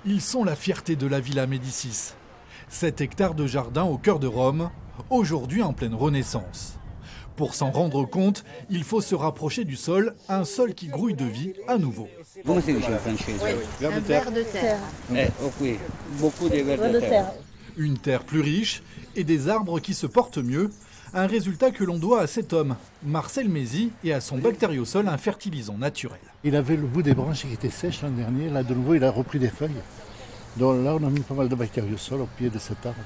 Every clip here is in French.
Ils sont la fierté de la Villa Médicis. 7 hectares de jardin au cœur de Rome, aujourd'hui en pleine renaissance. Pour s'en rendre compte, il faut se rapprocher du sol, un sol qui grouille de vie à nouveau. Come si dice in francese? Un ver de terre. Qui, beaucoup de vers de terre. Une terre plus riche et des arbres qui se portent mieux. Un résultat que l'on doit à cet homme, Marcel Mézy, et à son bactériosol, un fertilisant naturel. Il avait le bout des branches qui étaient sèches l'an dernier. Là, de nouveau, il a repris des feuilles. Donc là, on a mis pas mal de bactériosol au pied de cet arbre.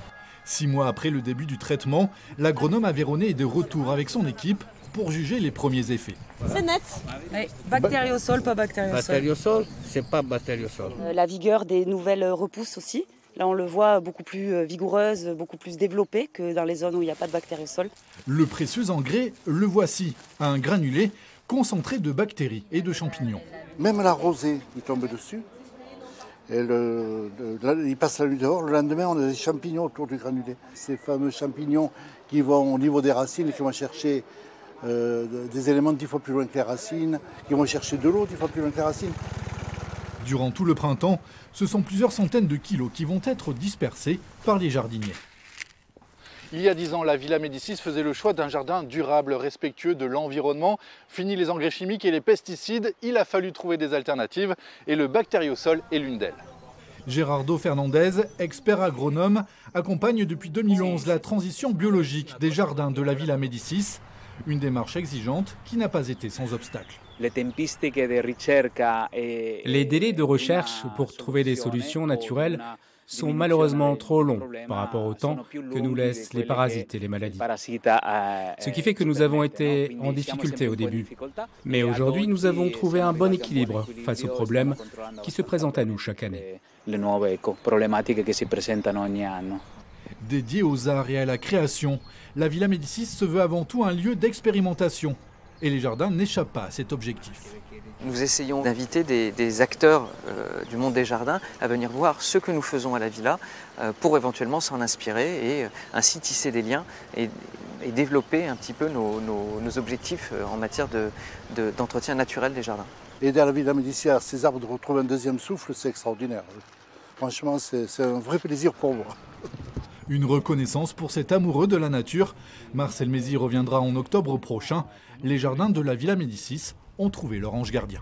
6 mois après le début du traitement, l'agronome aveyronais est de retour avec son équipe pour juger les premiers effets. C'est net. Oui, bactériosol, pas bactériosol. Bactériosol, c'est pas bactériosol. La vigueur des nouvelles repousses aussi. Là, on le voit beaucoup plus vigoureuse, beaucoup plus développée que dans les zones où il n'y a pas de bactériosol. Le précieux engrais, le voici, un granulé concentré de bactéries et de champignons. Même la rosée, il tombe dessus. Et il passe la nuit dehors. Le lendemain, on a des champignons autour du granulé. Ces fameux champignons qui vont au niveau des racines et qui vont chercher des éléments 10 fois plus loin que les racines, qui vont chercher de l'eau 10 fois plus loin que les racines. Durant tout le printemps, ce sont plusieurs centaines de kilos qui vont être dispersés par les jardiniers. Il y a 10 ans, la Villa Médicis faisait le choix d'un jardin durable, respectueux de l'environnement. Fini les engrais chimiques et les pesticides, il a fallu trouver des alternatives et le bactériosol est l'une d'elles. Gerardo Fernandez, expert agronome, accompagne depuis 2011 la transition biologique des jardins de la Villa Médicis, une démarche exigeante qui n'a pas été sans obstacle. Les délais de recherche pour trouver des solutions naturelles sont malheureusement trop longs par rapport au temps que nous laissent les parasites et les maladies. Ce qui fait que nous avons été en difficulté au début. Mais aujourd'hui, nous avons trouvé un bon équilibre face aux problèmes qui se présentent à nous chaque année. Dédiée aux arts et à la création, la Villa Médicis se veut avant tout un lieu d'expérimentation. Et les jardins n'échappent pas à cet objectif. Nous essayons d'inviter des acteurs du monde des jardins à venir voir ce que nous faisons à la Villa pour éventuellement s'en inspirer et ainsi tisser des liens et développer un petit peu nos objectifs en matière d'entretien naturel des jardins. Aider à la Villa Médicis à ces arbres de retrouver un deuxième souffle, c'est extraordinaire. Franchement, c'est un vrai plaisir pour moi. Une reconnaissance pour cet amoureux de la nature. Marcel Mézy reviendra en octobre prochain. Les jardins de la Villa Médicis ont trouvé leur ange gardien.